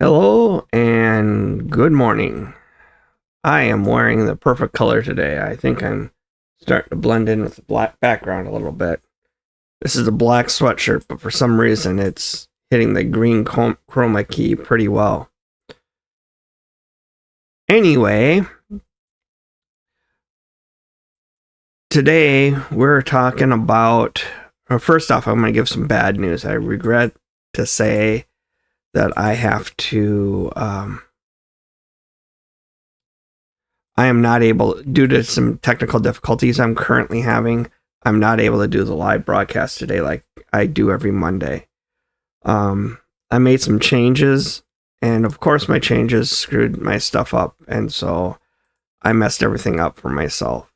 Hello and good morning. I am wearing the perfect color today. I think I'm starting to blend in with the black background a little bit. This is a black sweatshirt, but for some reason it's hitting the green chroma key pretty well. Anyway, today we're talking about. First off, I'm going to give some bad news. I regret to say that I have to. I am not able, due to some technical difficulties I'm currently having, I'm not able to do the live broadcast today like I do every Monday. I made some changes, and of course my changes screwed my stuff up, and so I messed everything up for myself.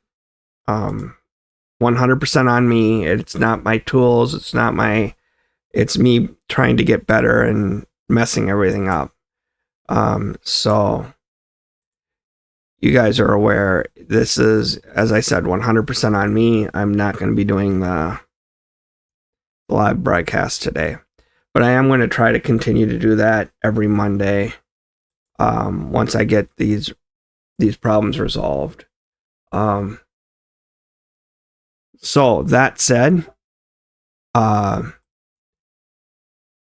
100% on me. It's not my tools. It's me trying to get better and messing everything up. So you guys are aware, this is, as I said, 100% on me. I'm not going to be doing the live broadcast today, but I am going to try to continue to do that every Monday once I get these problems resolved. So that said,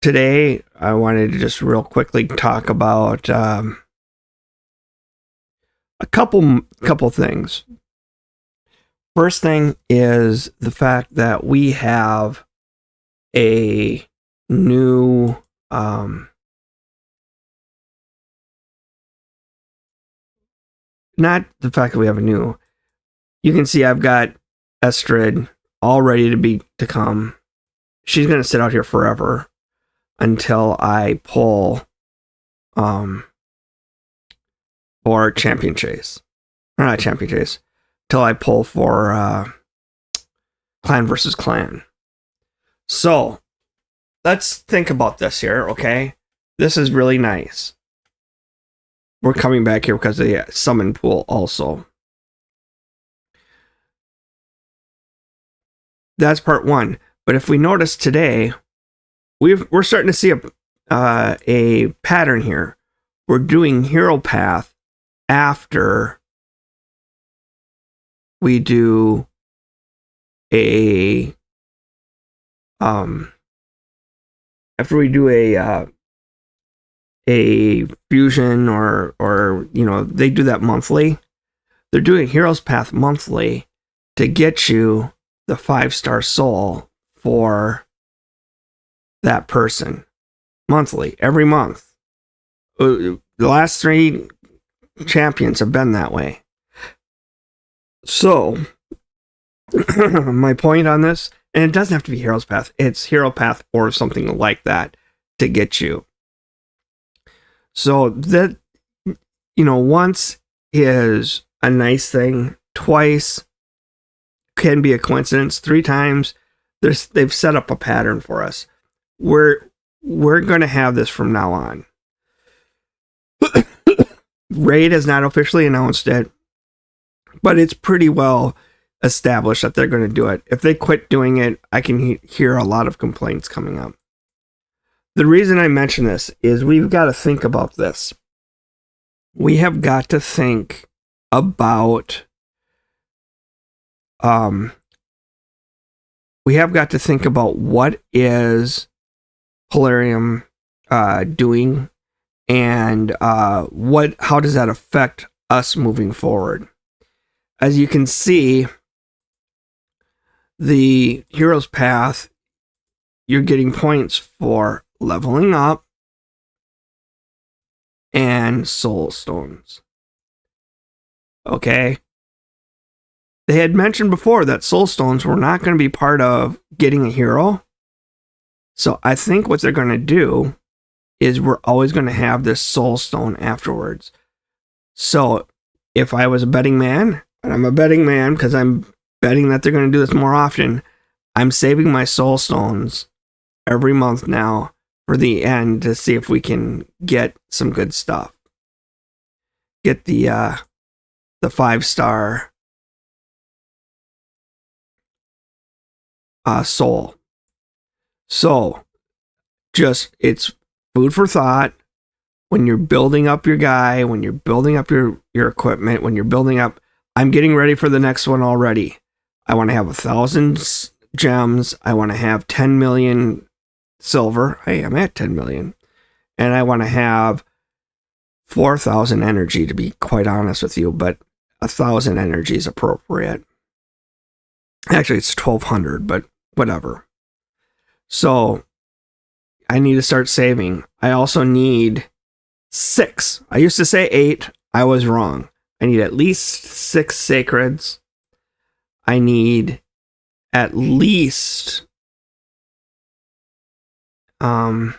today I wanted to just real quickly talk about a couple things. First thing is the fact that we have a new not the fact that we have a new. You can see I've got Estrid all ready to come. She's gonna sit out here forever until I pull for Champion Chase. Or not Champion Chase. Till I pull for Clan versus Clan. So let's think about this here, okay? This is really nice. We're coming back here because of the summon pool also. That's part one. But if we notice today, we're starting to see a pattern here. We're doing Hero Path after we do a fusion or they do that monthly. They're doing Heroes Path monthly to get you the 5-star soul for that person monthly, every month. The last 3 champions have been that way. So my point on this, and it doesn't have to be Heroes Path, it's Hero Path or something like that to get you. So that, once is a nice thing, twice can be a coincidence, 3 times they've set up a pattern for us. We're going to have this from now on. Raid has not officially announced it, but it's pretty well established that they're going to do it. If they quit doing it, I can hear a lot of complaints coming up. The reason I mention this is we've got to think about this. We have got to think about what is Polarium doing, and how does that affect us moving forward. As you can see, the Heroes Path, you're getting points for leveling up and soul stones. Okay? They had mentioned before that soul stones were not going to be part of getting a hero. So I think what they're going to do is we're always going to have this soul stone afterwards. So if I was a betting man, and I'm a betting man because I'm betting that they're going to do this more often, I'm saving my soul stones every month now for the end to see if we can get some good stuff. Get the 5-star soul. So just, it's food for thought. when you're building up your guy, when you're building up your equipment, when you're building up, I'm getting ready for the next one already. I want to have 1,000 gems. I want to have 10 million silver. Hey, I'm at 10 million. And I want to have 4,000 energy, to be quite honest with you, but 1,000 energy is appropriate. Actually, it's 1,200, but whatever. So I need to start saving. I also need 6. I used to say 8. I was wrong. I need at least 6 sacreds. I need at least 30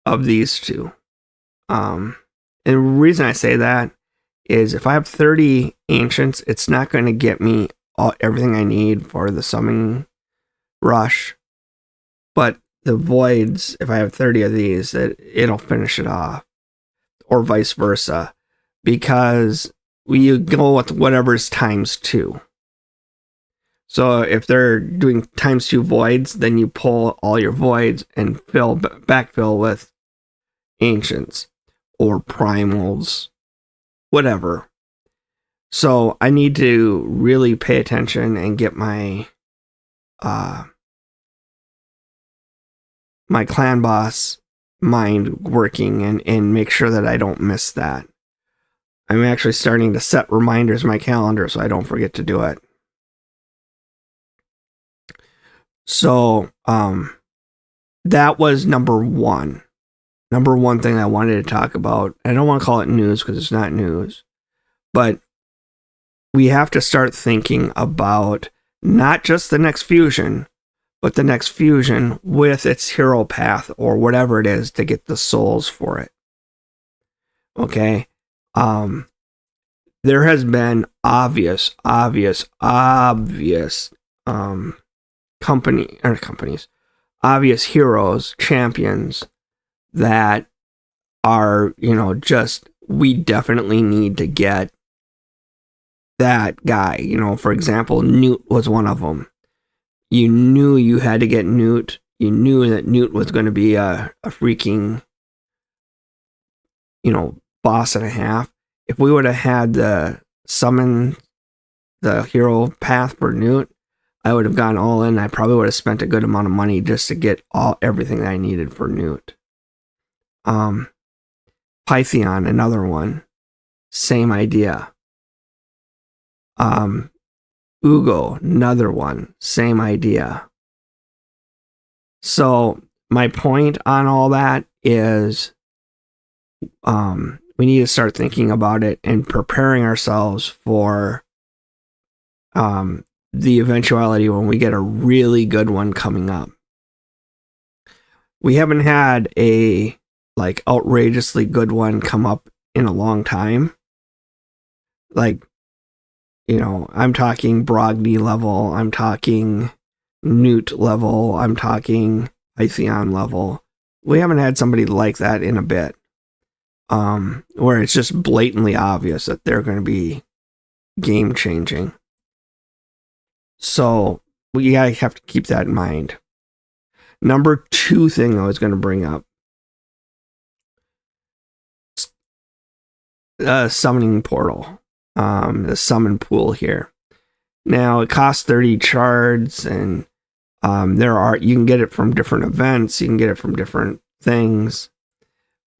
of these two. And the reason I say that is if I have 30 ancients, it's not going to get me everything I need for the summoning rush. But the voids, if I have 30 of these, it'll finish it off. Or vice versa. Because we go with whatever's times 2. So if they're doing times 2 voids, then you pull all your voids and backfill with ancients or primals, whatever. So I need to really pay attention and get my my clan boss mind working and make sure that I don't miss that. I'm actually starting to set reminders in my calendar so I don't forget to do it. So that was number one. Number one thing I wanted to talk about. I don't want to call it news because it's not news. But we have to start thinking about not just the next fusion, but the next fusion with its hero path or whatever it is to get the souls for it. Okay? There has been obvious obvious heroes, champions that are, just, we definitely need to get that guy. For example, Newt was one of them. You knew you had to get Newt. You knew that Newt was going to be a freaking, boss and a half. If we would have had the summon the hero path for Newt, I would have gone all in. I probably would have spent a good amount of money just to get everything that I needed for Newt. Pythion, another one. Same idea. Ugo, another one. Same idea. So my point on all that is we need to start thinking about it and preparing ourselves for the eventuality when we get a really good one coming up. We haven't had a outrageously good one come up in a long time. I'm talking Brogni level, I'm talking Newt level, I'm talking Pythion level. We haven't had somebody like that in a bit. Where it's just blatantly obvious that they're going to be game changing. So we gotta have to keep that in mind. Number 2 thing I was going to bring up. Summoning portal. The summon pool here. Now it costs 30 shards, and you can get it from different events, you can get it from different things.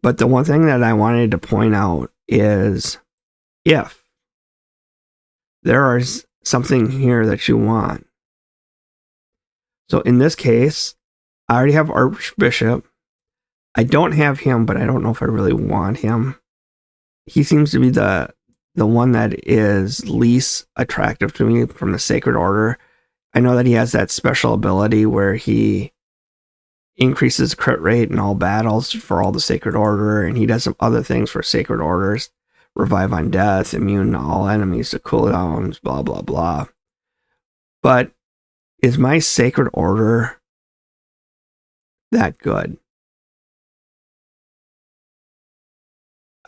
But the one thing that I wanted to point out is if there is something here that you want. So in this case, I already have Archbishop. I don't have him, but I don't know if I really want him. He seems to be the one that is least attractive to me from the Sacred Order. I know that he has that special ability where he increases crit rate in all battles for all the Sacred Order, and he does some other things for Sacred Orders. Revive on death, immune to all enemies to cooldowns, blah, blah, blah. But is my Sacred Order that good?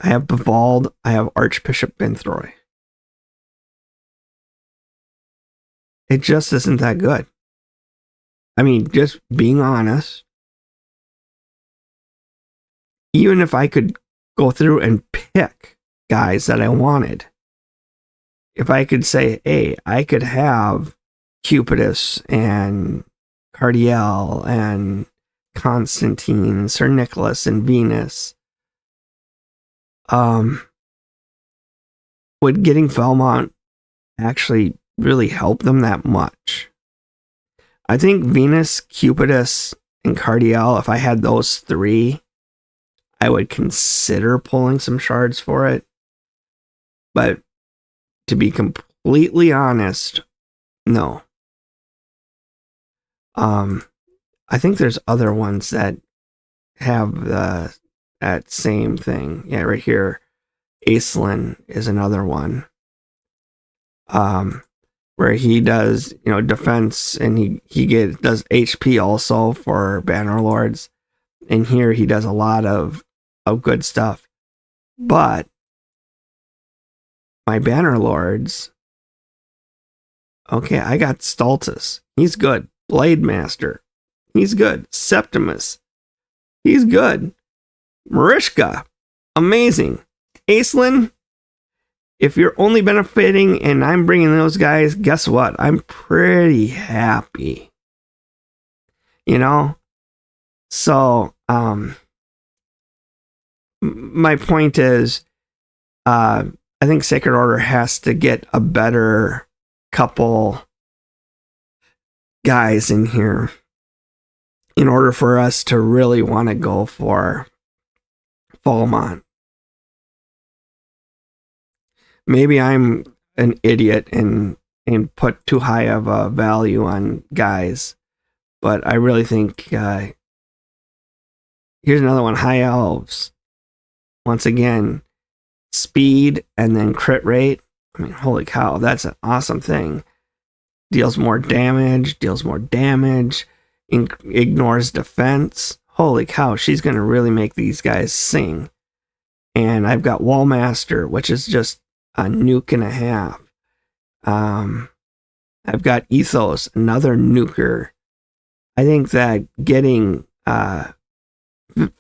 I have Bevald, I have Archbishop Binthroy. It just isn't that good. I mean, just being honest, even if I could go through and pick guys that I wanted, if I could say, hey, I could have Cupidus and Cardiel and Constantine, Sir Nicholas and Venus, would getting Valmont actually really help them that much? I think Venus, Cupidus, and Cardiel, if I had those three, I would consider pulling some shards for it. But to be completely honest, no. I think there's other ones that have that same thing. Yeah, right here. Aislinn is another one. Where he does, defense, and he does HP also for Bannerlords. And here he does a lot of good stuff. But my Bannerlords, okay, I got Stultus. He's good. Blade Master. He's good. Septimus. He's good. Mariska. Amazing. Aislinn. If you're only benefiting and I'm bringing those guys, guess what? I'm pretty happy. So, my point is, I think Sacred Order has to get a better couple guys in here in order for us to really want to go for Valmont. Maybe I'm an idiot and put too high of a value on guys, but I really think here's another one. High Elves. Once again, speed and then crit rate. I mean, holy cow, that's an awesome thing. Deals more damage, ignores defense. Holy cow, she's going to really make these guys sing. And I've got Wallmaster, which is just a nuke and a half. I've got Ethos, another nuker. I think that getting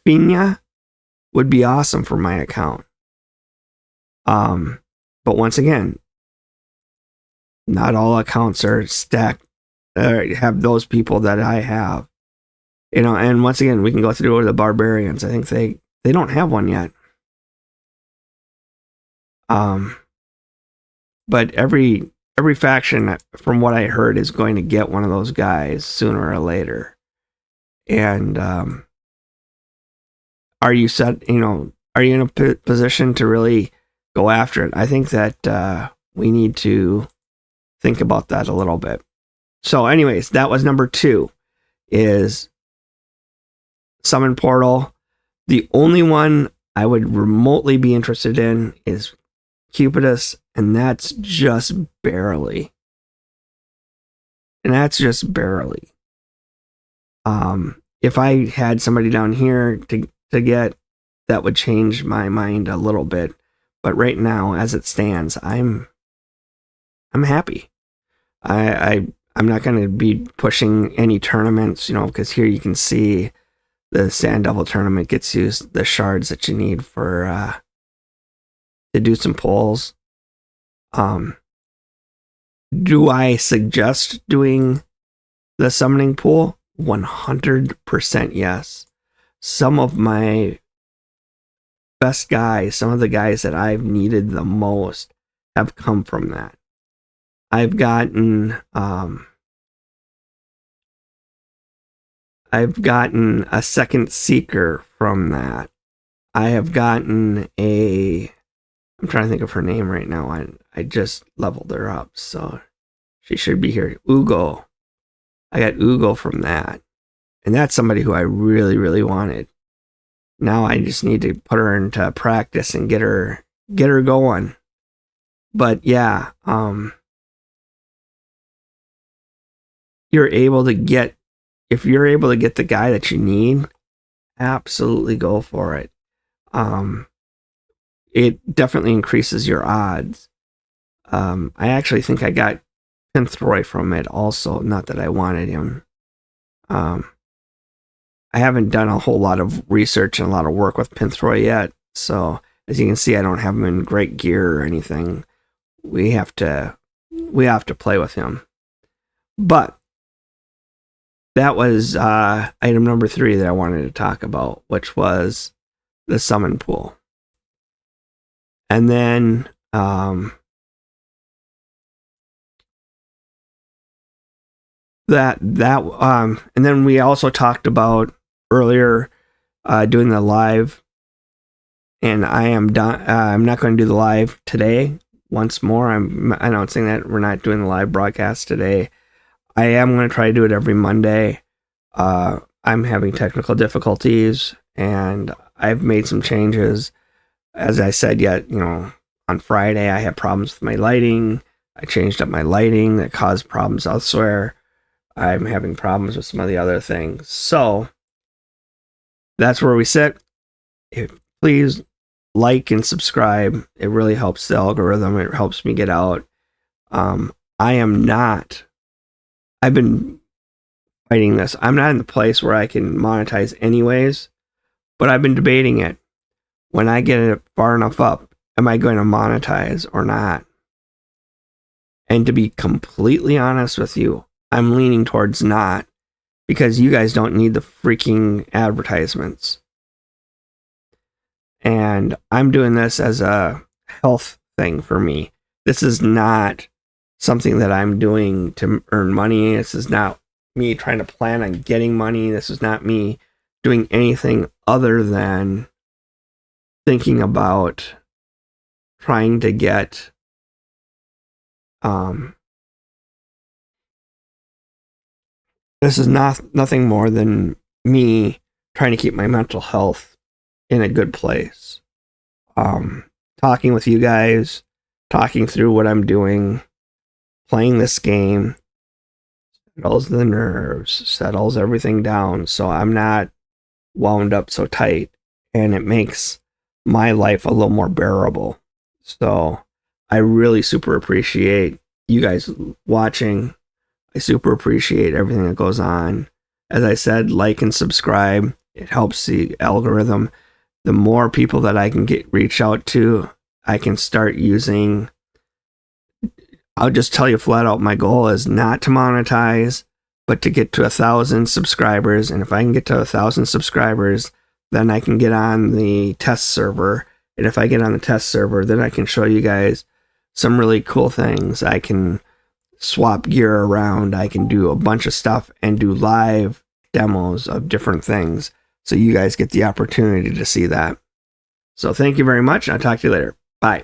Fina would be awesome for my account. But once again, not all accounts are stacked, have those people that I have. And once again, we can go through the Barbarians. I think they don't have one yet. But every faction, from what I heard, is going to get one of those guys sooner or later. And are you set? Are you in a position to really go after it? I think that we need to think about that a little bit. So, anyways, that was number 2. Is Summon Portal. The only one I would remotely be interested in is Cupidus, and that's just barely. If I had somebody down here to get, that would change my mind a little bit. But right now, as it stands, I'm happy. I'm not going to be pushing any tournaments, because here you can see the Sand Devil tournament gets you the shards that you need for to do some pulls. Do I suggest doing the summoning pool? 100% yes. Some of my best guys, some of the guys that I've needed the most, have come from that. I've gotten a second seeker from that. I have gotten I'm trying to think of her name right now. I just leveled her up, so she should be here. Ugo. I got Ugo from that. And that's somebody who I really, really wanted. Now I just need to put her into practice and get her going. But yeah, if you're able to get the guy that you need, absolutely go for it. It definitely increases your odds. I actually think I got Pinthroy from it also, not that I wanted him. I haven't done a whole lot of research and a lot of work with Pinthroy yet. So as you can see, I don't have him in great gear or anything. We have to play with him. But that was item number 3 that I wanted to talk about, which was the summon pool. And then and then we also talked about earlier doing the live, and I am done. I'm not going to do the live today. Once more, I'm announcing that we're not doing the live broadcast today. I am going to try to do it every Monday. I'm having technical difficulties, and I've made some changes. As I said, on Friday I had problems with my lighting. I changed up my lighting that caused problems elsewhere. I'm having problems with some of the other things. So that's where we sit. Please like and subscribe. It really helps the algorithm. It helps me get out. I've been fighting this. I'm not in the place where I can monetize anyways, but I've been debating it. When I get it far enough up, am I going to monetize or not? And to be completely honest with you, I'm leaning towards not, because you guys don't need the freaking advertisements. And I'm doing this as a health thing for me. This is not something that I'm doing to earn money. This is not me trying to plan on getting money. This is not me doing anything other than thinking about trying to get this is nothing more than me trying to keep my mental health in a good place. Talking with you guys, talking through what I'm doing, playing this game settles the nerves, settles everything down, so I'm not wound up so tight, and it makes my life a little more bearable. So I really super appreciate you guys watching. I super appreciate everything that goes on. As I said, like and subscribe. It helps the algorithm. The more people that I can reach out to, I can start using. I'll just tell you flat out, my goal is not to monetize, but to get to 1,000 subscribers. And if I can get to 1,000 subscribers, then I can get on the test server. And if I get on the test server, then I can show you guys some really cool things. I can swap gear around. I can do a bunch of stuff and do live demos of different things. So you guys get the opportunity to see that. So thank you very much. I'll talk to you later. Bye.